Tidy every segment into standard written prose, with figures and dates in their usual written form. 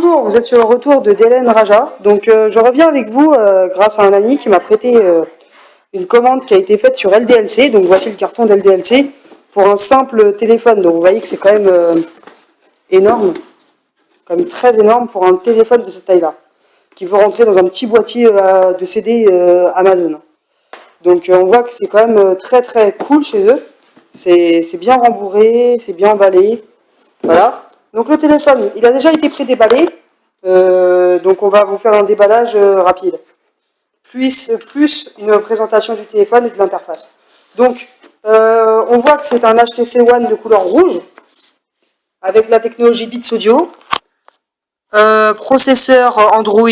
Bonjour, vous êtes sur le retour de Delen Raja. Donc je reviens avec vous grâce à un ami qui m'a prêté une commande qui a été faite sur LDLC. Donc voici le carton d'LDLC pour un simple téléphone. Donc vous voyez que c'est quand même énorme, quand même très énorme pour un téléphone de cette taille-là, qui veut rentrer dans un petit boîtier de CD Amazon. Donc on voit que c'est quand même très très cool chez eux. C'est bien rembourré, c'est bien emballé. Voilà. Donc le téléphone, il a déjà été pré-déballé. Donc on va vous faire un déballage rapide. Plus une présentation du téléphone et de l'interface. Donc on voit que c'est un HTC One de couleur rouge avec la technologie Beats Audio. Processeur Android,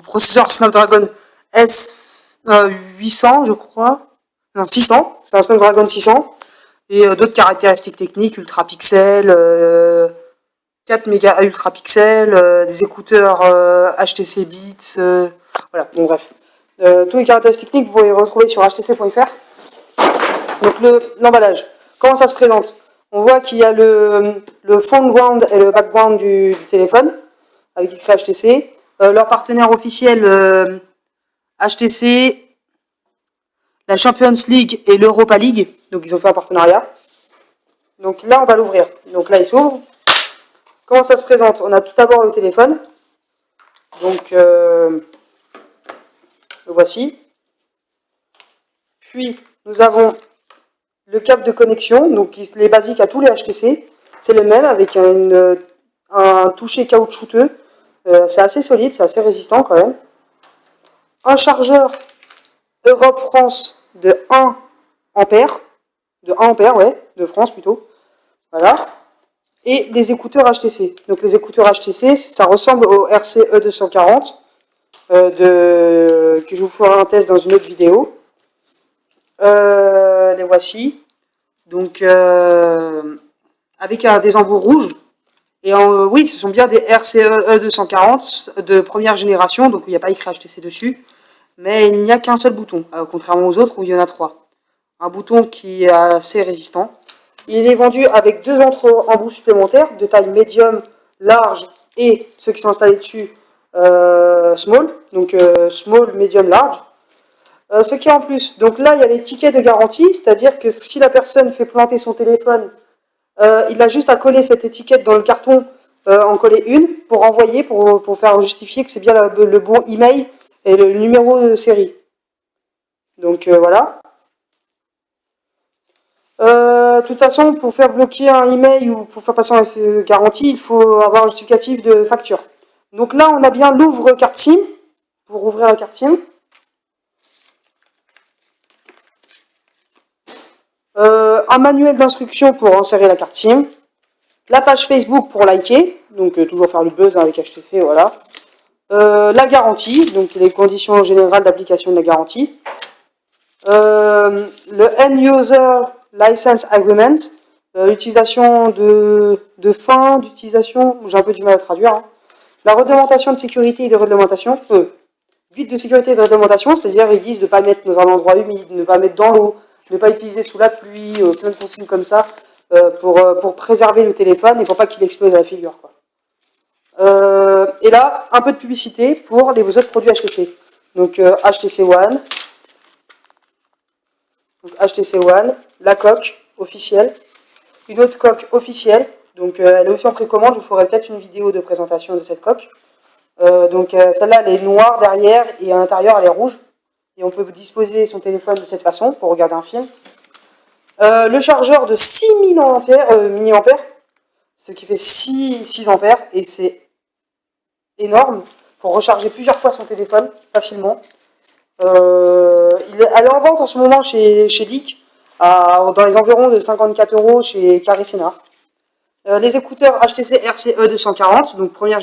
processeur Snapdragon S800 je crois. Non, 600, c'est un Snapdragon 600. Et d'autres caractéristiques techniques, ultra pixels, 4 mégas ultra pixels, des écouteurs HTC Beats, voilà, bon bref. Tous les caractéristiques techniques, vous pouvez les retrouver sur htc.fr. Donc l'emballage, comment ça se présente? On voit qu'il y a le foreground et le background du téléphone, avec écrit HTC. Leur partenaire officiel HTC, la Champions League et l'Europa League, donc ils ont fait un partenariat. Donc là, on va l'ouvrir. Donc là, il s'ouvre. Comment ça se présente? On a tout d'abord le téléphone. Donc, le voici. Puis, nous avons le câble de connexion. Donc, il est basique à tous les HTC. C'est le même avec un toucher caoutchouteux. C'est assez solide, c'est assez résistant quand même. Un chargeur Europe-France de 1 ampère. De 1 ampère, ouais, de France plutôt. Voilà. Et les écouteurs HTC. Donc les écouteurs HTC, ça ressemble au RCE 240, que je vous ferai un test dans une autre vidéo. Les voici. Donc avec des embouts rouges. Et oui, ce sont bien des RCE 240 de première génération, donc il n'y a pas écrit HTC dessus. Mais il n'y a qu'un seul bouton, contrairement aux autres où il y en a 3. Un bouton qui est assez résistant. Il est vendu avec 2 embouts supplémentaires de taille médium, large et ceux qui sont installés dessus small. Donc small, medium, large. Ce qui est en plus, donc là il y a les tickets de garantie, c'est-à-dire que si la personne fait planter son téléphone, il a juste à coller cette étiquette dans le carton, en coller une pour envoyer, pour faire justifier que c'est bien le bon email et le numéro de série. Donc voilà. De toute façon, pour faire bloquer un email ou pour faire passer une garantie, il faut avoir un justificatif de facture. Donc là, on a bien l'ouvre carte SIM, pour ouvrir la carte SIM. Un manuel d'instruction pour insérer la carte SIM. La page Facebook pour liker, donc toujours faire le buzz avec HTC, voilà. La garantie, donc les conditions générales d'application de la garantie. Le End User License Agreement, l'utilisation de fin d'utilisation, j'ai un peu du mal à traduire. Hein. La réglementation de sécurité et de réglementation, vide de sécurité et de réglementation, c'est-à-dire ils disent de ne pas mettre dans un endroit humide, de ne pas mettre dans l'eau, de ne pas utiliser sous la pluie, plein de consignes comme ça, pour préserver le téléphone et pour pas qu'il explose à la figure. Quoi. Et là, un peu de publicité pour les autres produits HTC. Donc HTC One. Donc HTC One, la coque officielle, une autre coque officielle, donc elle est aussi en précommande, je vous ferai peut-être une vidéo de présentation de cette coque. Donc celle-là elle est noire derrière et à l'intérieur elle est rouge. Et on peut disposer son téléphone de cette façon pour regarder un film. Le chargeur de 6000 mAh, ce qui fait 6 ampères, et c'est énorme pour recharger plusieurs fois son téléphone facilement. Elle est en vente en ce moment chez Leak, dans les environs de 54 € chez Carissena. Les écouteurs HTC RCE 240, donc première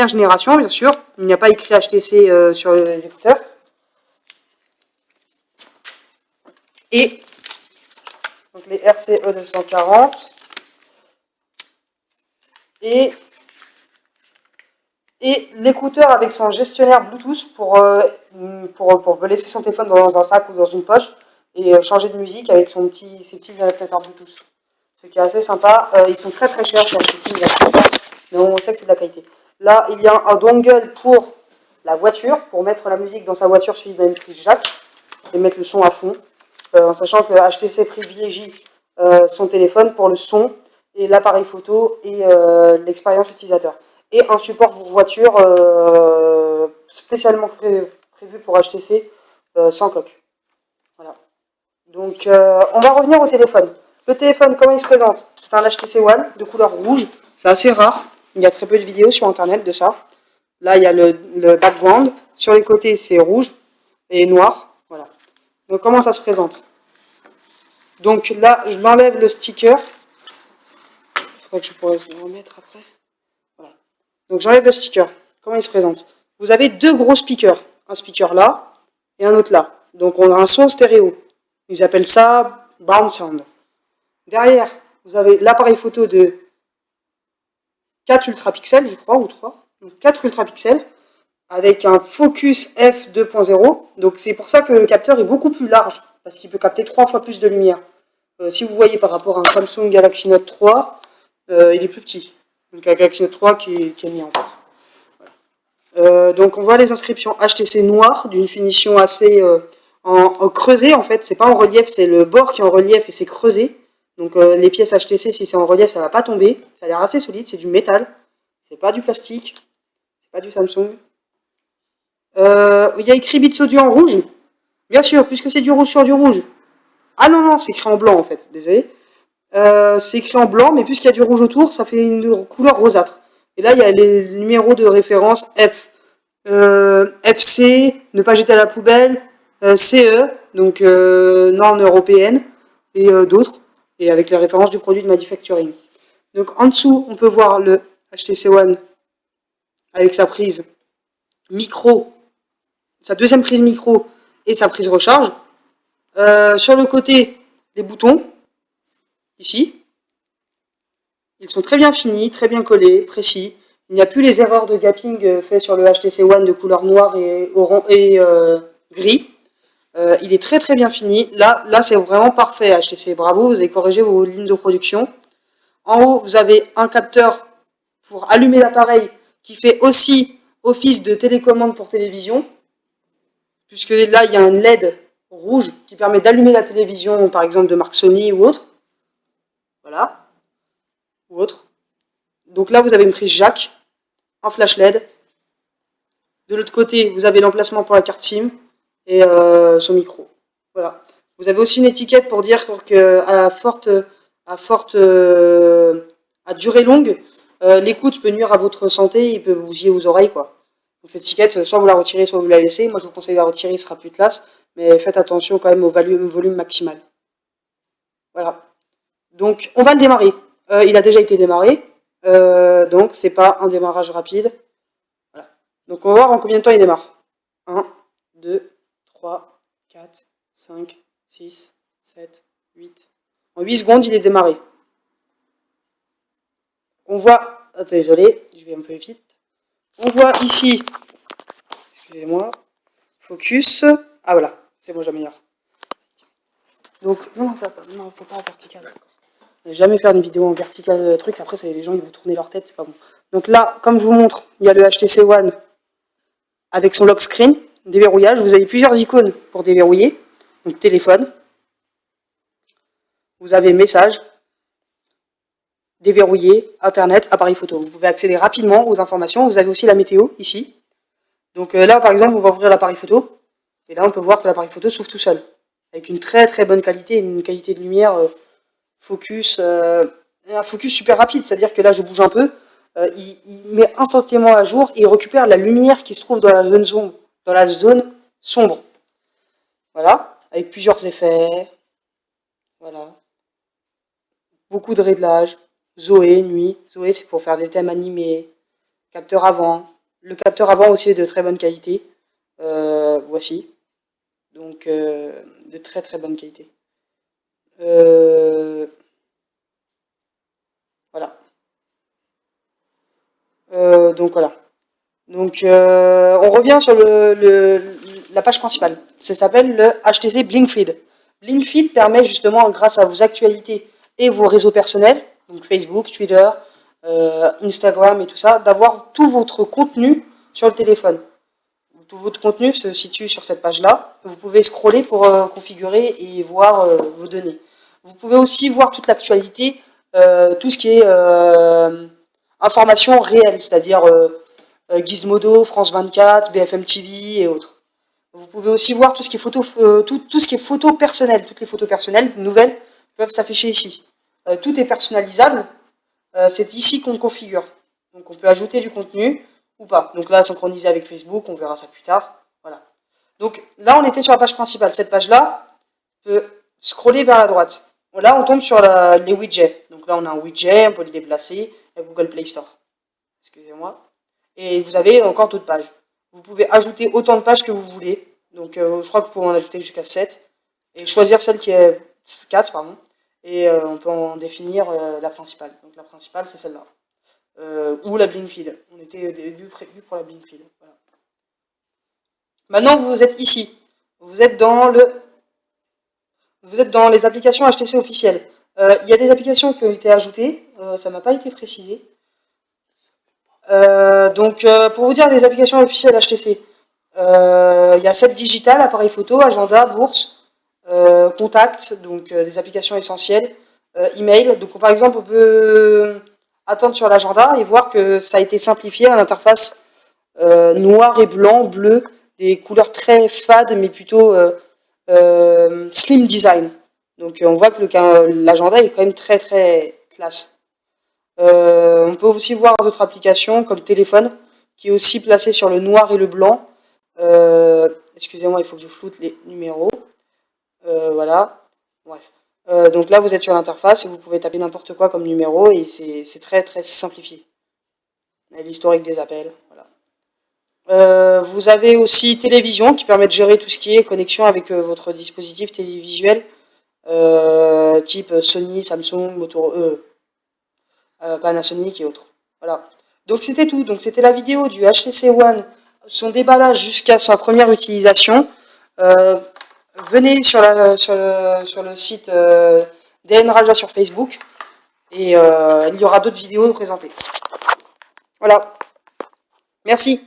génération bien sûr. Il n'y a pas écrit HTC sur les écouteurs. Et donc les RCE 240 et l'écouteur avec son gestionnaire Bluetooth pour laisser son téléphone dans un sac ou dans une poche et changer de musique avec ses petits adaptateurs Bluetooth. Ce qui est assez sympa. Ils sont très très chers chez HTC. mais on sait que c'est de la qualité. Là, il y a un dongle pour la voiture, pour mettre la musique dans sa voiture suivi d'une prise jack, et mettre le son à fond, en sachant que HTC privilégie son téléphone pour le son, et l'appareil photo, et l'expérience utilisateur. Et un support pour voiture spécialement prévu pour HTC, sans coque. Voilà. Donc, on va revenir au téléphone. Le téléphone, comment il se présente? C'est un HTC One de couleur rouge. C'est assez rare. Il y a très peu de vidéos sur Internet de ça. Là, il y a le background. Sur les côtés, c'est rouge et noir. Voilà. Donc, comment ça se présente? Donc là, je l'enlève le sticker. Il faudrait que je pourrais le remettre après. Voilà. Donc, j'enlève le sticker. Comment il se présente? Vous avez deux gros speakers. Un speaker là et un autre là. Donc, on a un son stéréo. Ils appellent ça Bound Sound. Derrière, vous avez l'appareil photo de 4 ultrapixels, je crois, ou 3. Donc 4 ultrapixels, avec un focus f2.0. Donc c'est pour ça que le capteur est beaucoup plus large, parce qu'il peut capter 3 fois plus de lumière. Si vous voyez par rapport à un Samsung Galaxy Note 3, il est plus petit. Donc un Galaxy Note 3 qui est mis en fait. Voilà. Donc on voit les inscriptions HTC noir, d'une finition assez en creusé en fait. C'est pas en relief, c'est le bord qui est en relief et c'est creusé. Donc les pièces HTC, si c'est en relief, ça va pas tomber. Ça a l'air assez solide, c'est du métal. C'est pas du plastique. C'est pas du Samsung. Il y a écrit bits audio en rouge. Bien sûr, puisque c'est du rouge sur du rouge. Ah non, non, c'est écrit en blanc en fait, désolé. C'est écrit en blanc, mais puisqu'il y a du rouge autour, ça fait une couleur rosâtre. Et là, il y a les numéros de référence FC, ne pas jeter à la poubelle, CE, donc norme européenne, et d'autres, et avec les références du produit de manufacturing. Donc en dessous, on peut voir le HTC One avec sa prise micro, sa deuxième prise micro et sa prise recharge. Sur le côté, les boutons, ici. Ils sont très bien finis, très bien collés, précis. Il n'y a plus les erreurs de gapping faites sur le HTC One de couleur noire et gris. Il est très très bien fini. Là c'est vraiment parfait HTC. Bravo, vous avez corrigé vos lignes de production. En haut, vous avez un capteur pour allumer l'appareil qui fait aussi office de télécommande pour télévision. Puisque là, il y a un LED rouge qui permet d'allumer la télévision, par exemple de marque Sony ou autre. Voilà. Ou autre. Donc là, vous avez une prise jack, un flash LED. De l'autre côté, vous avez l'emplacement pour la carte SIM et son micro. Voilà. Vous avez aussi une étiquette pour dire qu'à à durée longue, l'écoute peut nuire à votre santé, il peut vous bousiller aux oreilles, quoi. Donc cette étiquette, soit vous la retirez, soit vous la laissez. Moi, je vous conseille de la retirer, ce sera plus classe, mais faites attention quand même au volume maximal. Voilà. Donc, on va le démarrer. Il a déjà été démarré, donc c'est pas un démarrage rapide. Voilà. Donc, on va voir en combien de temps il démarre. 1, 2, 3, 4, 5, 6, 7, 8. En 8 secondes, il est démarré. On voit, désolé, je vais un peu vite. On voit ici, excusez-moi, focus. Ah voilà, c'est bon, j'améliore. Donc, non, faut pas en vertical. Jamais faire une vidéo en vertical truc, après les gens ils vont tourner leur tête, c'est pas bon. Donc là, comme je vous montre, il y a le HTC One avec son lock screen, déverrouillage. Vous avez plusieurs icônes pour déverrouiller. Donc téléphone. Vous avez message, déverrouiller, internet, appareil photo. Vous pouvez accéder rapidement aux informations. Vous avez aussi la météo ici. Donc là, par exemple, on va ouvrir l'appareil photo. Et là, on peut voir que l'appareil photo s'ouvre tout seul. Avec une très très bonne qualité, une qualité de lumière, focus, un focus super rapide. C'est-à-dire que là, je bouge un peu, il met instantanément à jour et il récupère la lumière qui se trouve dans la zone sombre. Voilà, avec plusieurs effets. Voilà. Beaucoup de réglages. Zoé, nuit. Zoé, c'est pour faire des thèmes animés. Capteur avant. Le capteur avant aussi est de très bonne qualité. Voici. Donc, de très très bonne qualité. Voilà. Donc voilà. Donc on revient sur la page principale. Ça s'appelle le HTC BlinkFeed. BlinkFeed permet justement, grâce à vos actualités et vos réseaux personnels, donc Facebook, Twitter, Instagram et tout ça, d'avoir tout votre contenu sur le téléphone. Tout votre contenu se situe sur cette page-là. Vous pouvez scroller pour configurer et voir vos données. Vous pouvez aussi voir toute l'actualité, tout ce qui est information réelle, c'est-à-dire Gizmodo, France 24, BFM TV et autres. Vous pouvez aussi voir tout ce qui est photo, tout ce qui est photo personnelle. Toutes les photos personnelles, nouvelles, peuvent s'afficher ici. Tout est personnalisable. C'est ici qu'on configure. Donc on peut ajouter du contenu ou pas. Donc là, synchroniser avec Facebook, on verra ça plus tard. Voilà. Donc là, on était sur la page principale. Cette page-là peut scroller vers la droite. Là, on tombe sur les widgets. Donc là, on a un widget, on peut le déplacer. La Google Play Store. Excusez-moi. Et vous avez encore d'autres pages. Vous pouvez ajouter autant de pages que vous voulez. Donc je crois que vous pouvez en ajouter jusqu'à 7. Et choisir celle qui est 4, pardon. Et on peut en définir la principale. Donc la principale, c'est celle-là. Ou la blink feed. On était au début prévu pour la blink feed. Voilà. Maintenant, vous êtes ici. Vous êtes dans les applications HTC officielles. Il y a des applications qui ont été ajoutées. Ça m'a pas été précisé. Donc, pour vous dire des applications officielles HTC, il y a 7 Digital, appareil photo, agenda, bourse, contact, donc des applications essentielles, email. Donc, par exemple, on peut attendre sur l'agenda et voir que ça a été simplifié à l'interface noir et blanc, bleu, des couleurs très fades, mais plutôt slim design. Donc, on voit que l'agenda est quand même très très classe. On peut aussi voir d'autres applications comme téléphone, qui est aussi placé sur le noir et le blanc. Excusez-moi, il faut que je floute les numéros. Voilà. Bref. Donc là, vous êtes sur l'interface et vous pouvez taper n'importe quoi comme numéro et c'est très très simplifié. L'historique des appels. Voilà. Vous avez aussi télévision qui permet de gérer tout ce qui est connexion avec votre dispositif télévisuel, type Sony, Samsung, Panasonic et autres. Voilà. Donc c'était tout. Donc c'était la vidéo du HTC One, son déballage jusqu'à sa première utilisation. Venez sur le site d'Hélène Raja sur Facebook et il y aura d'autres vidéos présentées. Voilà. Merci.